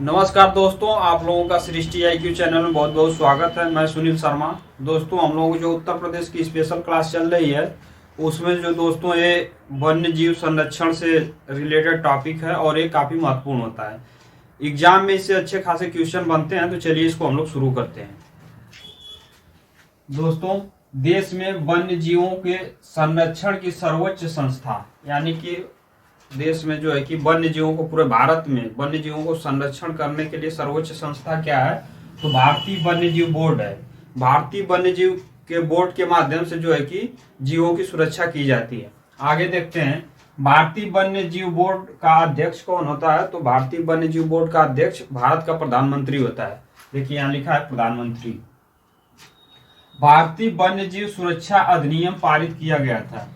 नमस्कार दोस्तों, आप लोगों का सृष्टि IQ चैनल में बहुत बहुत स्वागत है। मैं सुनील शर्मा। दोस्तों, हम लोगों की जो उत्तर प्रदेश की स्पेशल क्लास चल रही है उसमें जो दोस्तों ये वन्य जीव संरक्षण से रिलेटेड टॉपिक है और ये काफ़ी महत्वपूर्ण होता है। एग्जाम में इससे अच्छे खासे क्वेश्चन बनते हैं, तो चलिए इसको हम लोग शुरू करते हैं। दोस्तों, देश में वन्य जीवों के संरक्षण की सर्वोच्च संस्था, यानी कि देश में जो है कि वन्य जीवों को, पूरे भारत में वन्य जीवों को संरक्षण करने के लिए सर्वोच्च संस्था क्या है, तो भारतीय वन्य जीव बोर्ड है। भारतीय वन्य जीव के बोर्ड के माध्यम से जो है कि जीवों की सुरक्षा की जाती है। आगे देखते हैं, भारतीय वन्य जीव बोर्ड का अध्यक्ष कौन होता है, तो भारतीय वन्य जीव बोर्ड का अध्यक्ष भारत का प्रधानमंत्री होता है। देखिए यहाँ लिखा है प्रधानमंत्री। भारतीय वन्य जीव सुरक्षा अधिनियम पारित किया गया था,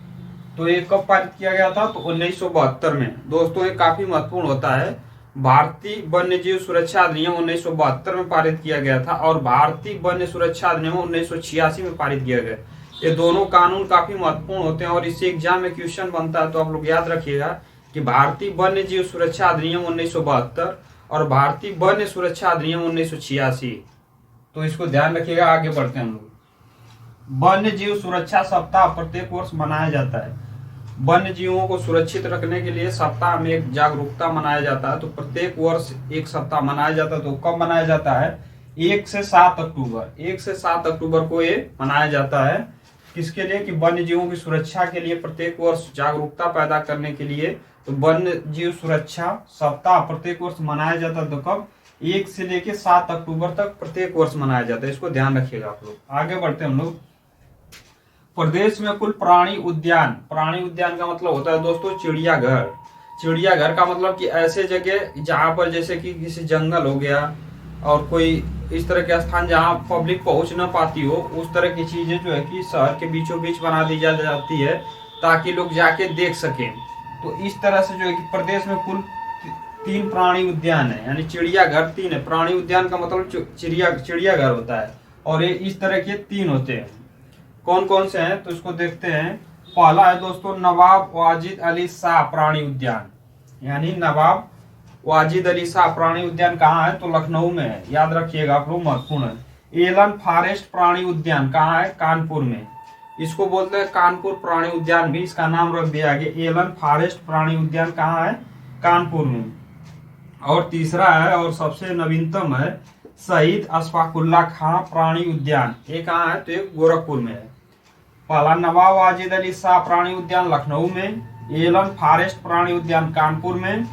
तो ये कब पारित किया गया था, तो 1972 में। दोस्तों, ये काफी महत्वपूर्ण होता है। भारतीय वन्य जीव सुरक्षा अधिनियम 1972 में पारित किया गया था और भारतीय वन्य सुरक्षा अधिनियम 1986 में पारित किया गया। ये दोनों कानून काफी महत्वपूर्ण होते हैं और इससे एग्जाम में क्वेश्चन बनता है, तो आप लोग याद रखिएगा कि भारतीय वन्य जीव सुरक्षा अधिनियम 1972 और भारतीय वन्य सुरक्षा अधिनियम 1986, तो इसको ध्यान रखिएगा। आगे बढ़ते हैं हम लोग। वन्य जीव सुरक्षा सप्ताह प्रत्येक वर्ष मनाया जाता है। वन्य जीवों को सुरक्षित रखने के लिए सप्ताह में एक जागरूकता मनाया जाता है, तो प्रत्येक वर्ष एक सप्ताह मनाया जाता है। तो कब मनाया जाता है, 1 से 7 अक्टूबर। 1 से 7 अक्टूबर को ये मनाया जाता है। किसके लिए, कि वन्य जीवों की सुरक्षा के लिए प्रत्येक वर्ष जागरूकता पैदा करने के लिए। तो वन्य जीव सुरक्षा सप्ताह प्रत्येक वर्ष मनाया जाता है। तो कब, 1 से लेके 7 अक्टूबर तक प्रत्येक वर्ष मनाया जाता है। इसको ध्यान रखिएगा आप लोग। आगे बढ़ते हैं हम लोग। प्रदेश में कुल प्राणी उद्यान का मतलब होता है दोस्तों चिड़ियाघर। चिड़ियाघर का मतलब कि ऐसे जगह जहां पर जैसे कि किसी जंगल हो गया और कोई इस तरह के स्थान जहां पब्लिक पहुंच ना पाती हो, उस तरह की चीजें जो है कि शहर के बीचों बीच बना दी जाती है ताकि लोग जाके देख सकें। तो इस तरह से जो है कि प्रदेश में कुल 3 प्राणी उद्यान है, यानी चिड़ियाघर 3 है। प्राणी उद्यान का मतलब चिड़ियाघर होता है और ये इस तरह के 3 होते हैं। कौन कौन से हैं, तो इसको देखते हैं। पहला है दोस्तों नवाब वाजिद अली शाह प्राणी उद्यान, यानी नवाब वाजिद अली शाह प्राणी उद्यान कहाँ है, तो लखनऊ में है। याद रखिएगा आप लोग, महत्वपूर्ण है। एलन फॉरेस्ट प्राणी उद्यान कहाँ है, कानपुर में। इसको बोलते हैं कानपुर प्राणी उद्यान, भी इसका नाम रख दिया गया। एलन फॉरेस्ट प्राणी उद्यान कहाँ है, कानपुर में। और तीसरा है और सबसे नवीनतम है शहीद अशफाकुल्ला खां प्राणी उद्यान। ये कहाँ है, तो ये गोरखपुर में है। पहला नवाब वाजिद अली शाह प्राणी उद्यान लखनऊ में, एलन फॉरेस्ट प्राणी उद्यान कानपुर में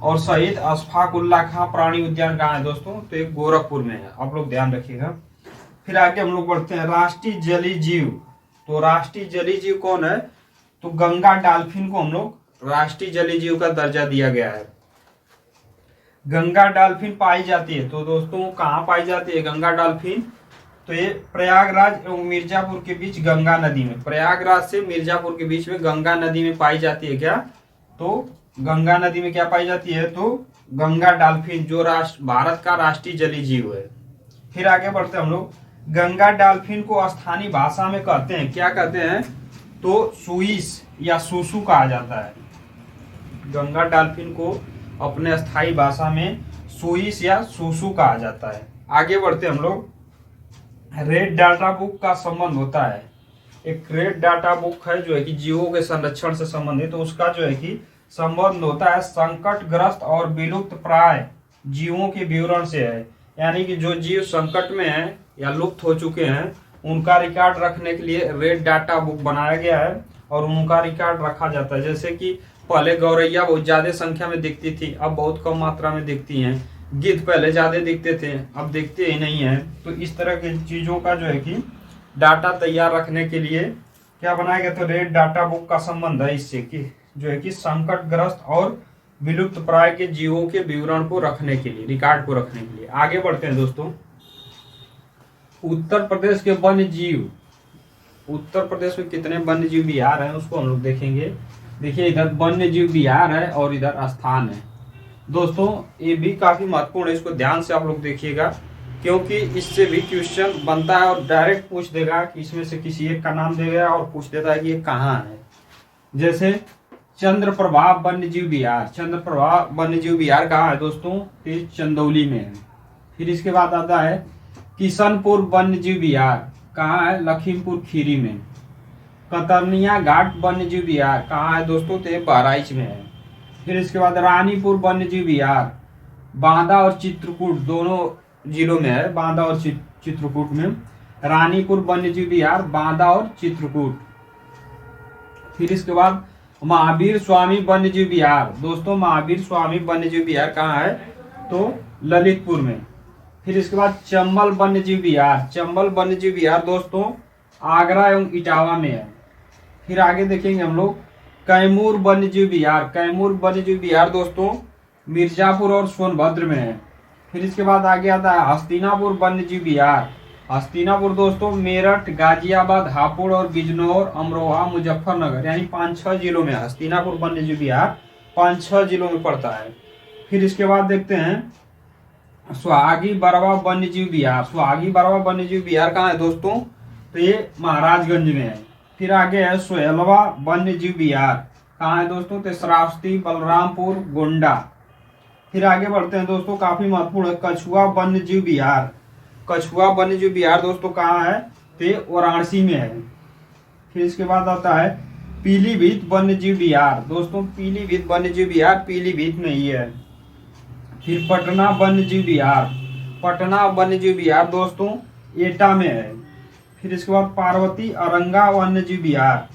और शहीद अशफाकुल्ला खां प्राणी उद्यान कहाँ है दोस्तों, तो ये गोरखपुर में है। आप लोग ध्यान रखिएगा। फिर आगे हम लोग बढ़ते हैं राष्ट्रीय जलीय जीव। तो राष्ट्रीय जलीय जीव कौन है, तो गंगा डॉल्फिन को हम लोग राष्ट्रीय जलीय जीव का दर्जा दिया गया है। गंगा डॉल्फिन पाई जाती है, तो दोस्तों कहाँ पाई जाती है गंगा डॉल्फिन, तो ये प्रयागराज एवं मिर्जापुर के बीच गंगा नदी में, प्रयागराज से मिर्जापुर के बीच में गंगा नदी में पाई जाती है। क्या, तो गंगा नदी में क्या पाई जाती है, तो गंगा डॉल्फिन, जो भारत का राष्ट्रीय जलीय जीव है। फिर आगे बढ़ते हम लोग। गंगा डॉल्फिन को स्थानीय भाषा में कहते हैं, क्या कहते हैं, तो सुइस या सुसु कहा जाता है। गंगा डॉल्फिन को अपने स्थायी भाषा में सुइस या सुसु कहा जाता है। आगे बढ़ते हम लोग। रेड डाटा बुक का संबंध होता है। एक रेड डाटा बुक है जो है कि जीवों के संरक्षण से संबंधित, तो उसका जो है कि संबंध होता है संकटग्रस्त और विलुप्त प्राय जीवों के विवरण से है। यानी कि जो जीव संकट में है या लुप्त हो चुके हैं, उनका रिकॉर्ड रखने के लिए रेड डाटा बुक बनाया गया है और उनका रिकॉर्ड रखा जाता है। जैसे कि पहले गौरैया बहुत ज्यादा संख्या में दिखती थी, अब बहुत कम मात्रा में दिखती हैं। गिद्ध पहले ज्यादा दिखते थे, अब दिखते ही नहीं है। तो इस तरह की चीजों का जो है कि डाटा तैयार रखने के लिए क्या बनाया गया, तो रेड डाटा बुक का संबंध है इससे, कि जो है कि संकटग्रस्त और विलुप्त प्राय के जीवों के विवरण को रखने के लिए, रिकॉर्ड को रखने के लिए। आगे बढ़ते हैं दोस्तों। उत्तर प्रदेश के वन्य जीव, उत्तर प्रदेश में कितने वन्य जीव विहार हैं उसको हम लोग देखेंगे। देखिए, इधर वन्य जीव विहार है और इधर स्थान है। दोस्तों, ये भी काफी महत्वपूर्ण है, इसको ध्यान से आप लोग देखिएगा, क्योंकि इससे भी क्वेश्चन बनता है और डायरेक्ट पूछ देगा कि इसमें से किसी एक का नाम देगा और पूछ देता है कि ये कहाँ है। जैसे चंद्रप्रभा वन्यजीव विहार, चंद्रप्रभा वन्यजीव विहार कहाँ है दोस्तों? ये चंदौली में है। फिर इसके बाद आता है किशनपुर वन्यजीव विहार, कहाँ है? लखीमपुर खीरी में। कतरनिया घाट वन्यजीव विहार कहाँ है दोस्तों? तो ये बहराइच में है। फिर इसके बाद रानीपुर वन्यजीव विहार बांदा और चित्रकूट दोनों जिलों में है, बांदा और चित्रकूट में। रानीपुर वन्यजीव विहार बांदा और चित्रकूट। फिर इसके बाद महावीर स्वामी वन्यजीव विहार, दोस्तों महावीर स्वामी वन्यजीव विहार कहाँ है? तो ललितपुर में। फिर इसके बाद चंबल वन्यजीव विहार, चंबल वन्यजीव विहार दोस्तों आगरा एवं इटावा में है। फिर आगे देखेंगे हम लोग कैमूर वन्यजीव विहार, कैमूर वन्यजीव विहार दोस्तों मिर्जापुर और सोनभद्र में है। फिर इसके बाद आगे आता है हस्तिनापुर वन्यजीव विहार, हस्तिनापुर दोस्तों मेरठ, गाजियाबाद, हापुड़ और बिजनौर, अमरोहा, मुजफ्फरनगर यानी 5-6 जिलों में हस्तिनापुर वन्यजीव विहार 5-6 जिलों में पड़ता है। फिर इसके बाद देखते हैं सुहागी बरवा वन्यजीव विहार, सुहागी बरवा वन्यजीव विहार कहाँ है दोस्तों? तो ये महाराजगंज में है। फिर आगे है सोहेलवा वन्यजीव विहार, कहाँ है दोस्तों? तो श्रावस्ती, बलरामपुर, गोंडा। फिर आगे बढ़ते हैं दोस्तों, काफी महत्वपूर्ण है कछुआ वन्यजीव विहार, कछुआ वन्यजीव विहार दोस्तों कहाँ है? तो वाराणसी में है। फिर इसके बाद आता है पीलीभीत वन्यजीव विहार, दोस्तों पीलीभीत वन्यजीव विहार पीलीभीत में ही है। फिर पटना वन्यजीव विहार, पटना वन्यजीव विहार दोस्तों एटा में है। फिर इसके बाद पार्वती अरंगा वन्यजीव विहार,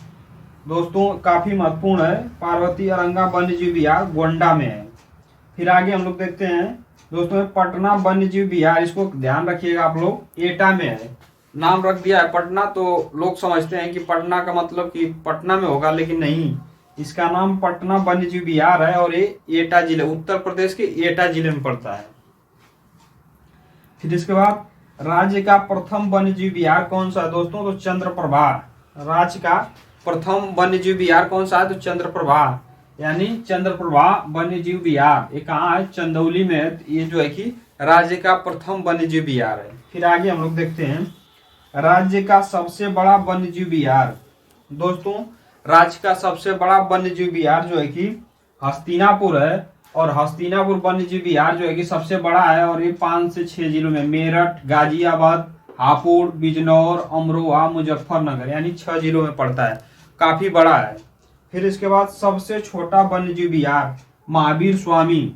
दोस्तों काफी महत्वपूर्ण है, पार्वती अरंगा वन्यजीव विहार गोंडा में है। फिर आगे हम लोग देखते हैं दोस्तों पटना वन्यजीव विहार, इसको ध्यान रखिएगा आप लोग, एटा में है। नाम रख दिया है पटना तो लोग समझते हैं कि पटना का मतलब कि पटना में होगा, लेकिन नहीं, इसका नाम पटना वन्यजीव विहार है और ये एटा जिले, उत्तर प्रदेश के एटा जिले में पड़ता है। फिर इसके बाद राज्य का प्रथम वन्यजीव विहार कौन सा है दोस्तों? तो चंद्रप्रभा, राज्य का प्रथम वन्यजीव विहार कौन सा है? तो चंद्रप्रभा यानी चंद्रप्रभा वन्यजीव विहार, ये कहाँ है? चंदौली में है। ये जो है कि राज्य का प्रथम वन्यजीव विहार है। फिर आगे हम लोग देखते हैं राज्य का सबसे बड़ा वन्यजीव विहार, दोस्तों राज्य का सबसे बड़ा वन्यजीव विहार जो है कि हस्तिनापुर है, और हस्तिनापुर वन्यजीव विहार जो है कि सबसे बड़ा है और ये 5 से 6 जिलों में मेरठ, गाजियाबाद, हापुड़, बिजनौर, अमरोहा, मुजफ्फरनगर यानी 6 जिलों में पड़ता है, काफी बड़ा है। फिर इसके बाद सबसे छोटा वन्यजीव विहार महावीर स्वामी,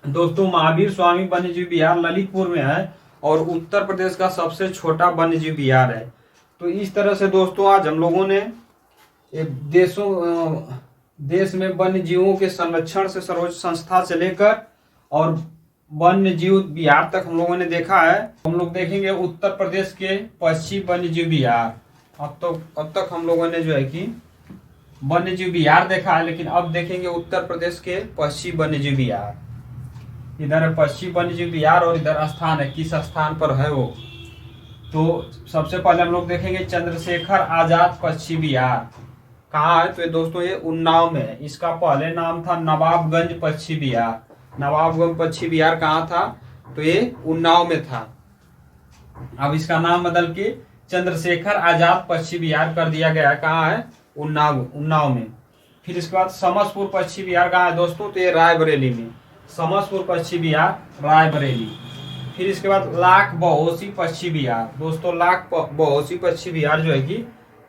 दोस्तों महावीर स्वामी वन्यजीव विहार ललितपुर में है और उत्तर प्रदेश का सबसे छोटा वन्यजीव विहार है। तो इस तरह से दोस्तों आज हम लोगों ने देश में वन्य जीवों के संरक्षण से सर्वोच्च संस्था से लेकर और वन्य जीव विहार तक हम लोगों ने देखा है। हम लोग देखेंगे उत्तर प्रदेश के पश्चिम वन्य जीव विहार। अब तक हम लोगों ने जो है कि वन्य जीव विहार देखा है, लेकिन अब देखेंगे उत्तर प्रदेश के पश्चिम वन्य जीव विहार। इधर है पश्चिम वन्य जीव विहार और इधर स्थान है, किस स्थान पर है वो। तो सबसे पहले हम लोग देखेंगे चंद्रशेखर आजाद पक्षी विहार, कहाँ है? तो दोस्तों ये उन्नाव में है। इसका पहले नाम था नवाबगंज पक्षी विहार। नवाबगंज पक्षी विहार कहाँ था? तो ये उन्नाव में था। अब इसका नाम बदल के चंद्रशेखर आजाद पक्षी विहार कर दिया गया। कहाँ है? उन्नाव में। फिर इसके बाद समसपुर पक्षी विहार कहाँ है दोस्तों? तो ये रायबरेली में। समसपुर पक्षी विहार रायबरेली। फिर इसके बाद लाख बहोसी पक्षी विहार, दोस्तों लाख बहोसी पक्षी विहार जो है कि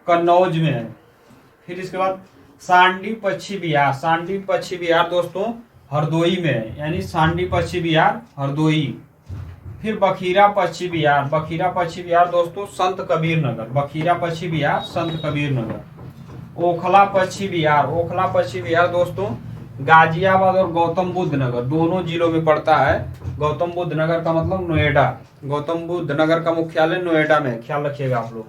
कन्नौज में है। फिर इसके बाद सांडी पक्षी विहार, सांडी पक्षी विहार दोस्तों हरदोई में है, यानी सांडी पक्षी विहार हरदोई। फिर बखीरा पक्षी विहार, बखीरा पक्षी विहार दोस्तों संत कबीर नगर, बखीरा पक्षी विहार संत कबीर नगर। ओखला पक्षी विहार, ओखला पक्षी विहार दोस्तों गाजियाबाद और गौतम बुद्ध नगर दोनों जिलों में पड़ता है। गौतम बुद्ध नगर का मतलब नोएडा, गौतम बुद्ध नगर का मुख्यालय नोएडा में, ख्याल रखिएगा आप लोग।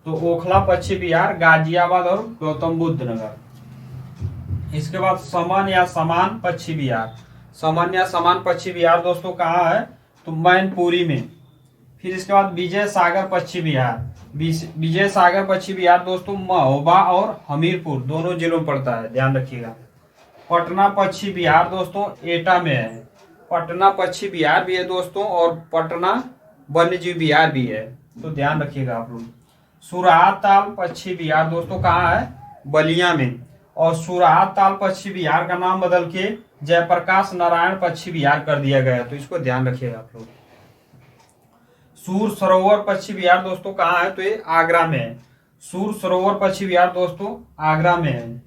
तो ओखला पक्षी विहार गाजियाबाद और गौतम बुद्ध नगर। इसके बाद समन या समान पक्षी विहार, समन या समान पक्षी विहार दोस्तों कहाँ है? तो मैनपुरी में। फिर इसके बाद विजय सागर पक्षी विहार, विजय सागर पक्षी विहार दोस्तों महोबा और हमीरपुर दोनों जिलों में पड़ता है, ध्यान रखिएगा। पटना पक्षी विहार दोस्तों एटा में है, पटना पक्षी विहार भी है दोस्तों और पटना वन्यजीव विहार भी है, तो ध्यान रखिएगा आप लोग। सुराताल पक्षी विहार दोस्तों कहाँ है? बलिया में। और सुराहा ताल पश्चिम बिहार का नाम बदल के जयप्रकाश नारायण पश्चिम बिहार कर दिया गया। तो इसको ध्यान रखिएगा आप लोग। सूर सरोवर पश्चिम बिहार दोस्तों कहाँ है? तो ये आगरा में है। सूर सरोवर पश्चिम बिहार दोस्तों आगरा में है।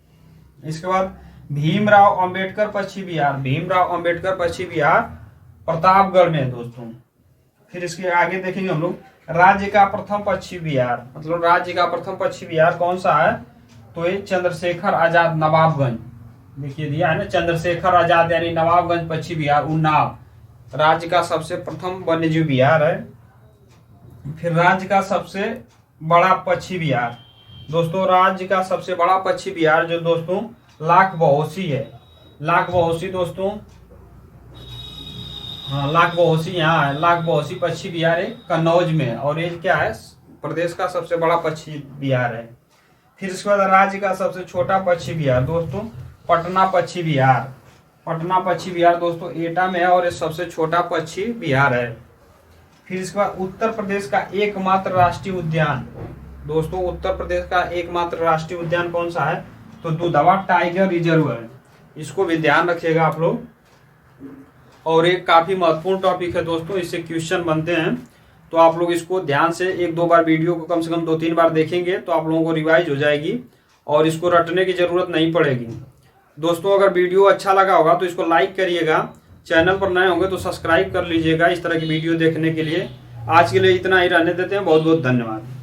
इसके बाद भीमराव अंबेडकर पश्चिम बिहार, भीमराव अंबेडकर पश्चिम बिहार प्रतापगढ़ में है दोस्तों। फिर इसके आगे देखेंगे हम लोग राज्य का प्रथम पश्चिम बिहार, मतलब राज्य का प्रथम पश्चिम बिहार कौन सा है? तो ये चंद्रशेखर आजाद नवाबगंज, देखिए दिया है ना, चंद्रशेखर आजाद यानी नवाबगंज पश्चिम बिहार उन्नाव राज्य का सबसे प्रथम वन्यजीव बिहार है। फिर राज्य का सबसे बड़ा पक्षी बिहार दोस्तों, राज्य का सबसे बड़ा पक्षी बिहार जो दोस्तों लाख बहोसी है। लाख बहोसी दोस्तों, हाँ लाख बहोसी यहाँ है। लाख बहोसी पक्षी बिहार है कन्नौज में है और ये क्या है? प्रदेश का सबसे बड़ा पक्षी बिहार है। फिर इसके बाद राज्य का सबसे छोटा पक्षी बिहार दोस्तों पटना पक्षी बिहार। पटना पक्षी बिहार दोस्तों एटा में है और ये सबसे छोटा पक्षी बिहार है। फिर इसके बाद उत्तर प्रदेश का एकमात्र राष्ट्रीय उद्यान दोस्तों, उत्तर प्रदेश का एकमात्र राष्ट्रीय उद्यान कौन सा है? तो दुधवा टाइगर रिजर्व है। इसको भी ध्यान रखिएगा आप लोग। और एक काफी महत्वपूर्ण टॉपिक है दोस्तों, इससे क्वेश्चन बनते हैं, तो आप लोग इसको ध्यान से 1-2 बार वीडियो को कम से कम 2-3 बार देखेंगे तो आप लोगों को रिवाइज हो जाएगी और इसको रटने की जरूरत नहीं पड़ेगी। दोस्तों अगर वीडियो अच्छा लगा होगा तो इसको लाइक करिएगा, चैनल पर नए होंगे तो सब्सक्राइब कर लीजिएगा इस तरह की वीडियो देखने के लिए। आज के लिए इतना ही रहने देते हैं, बहुत बहुत धन्यवाद।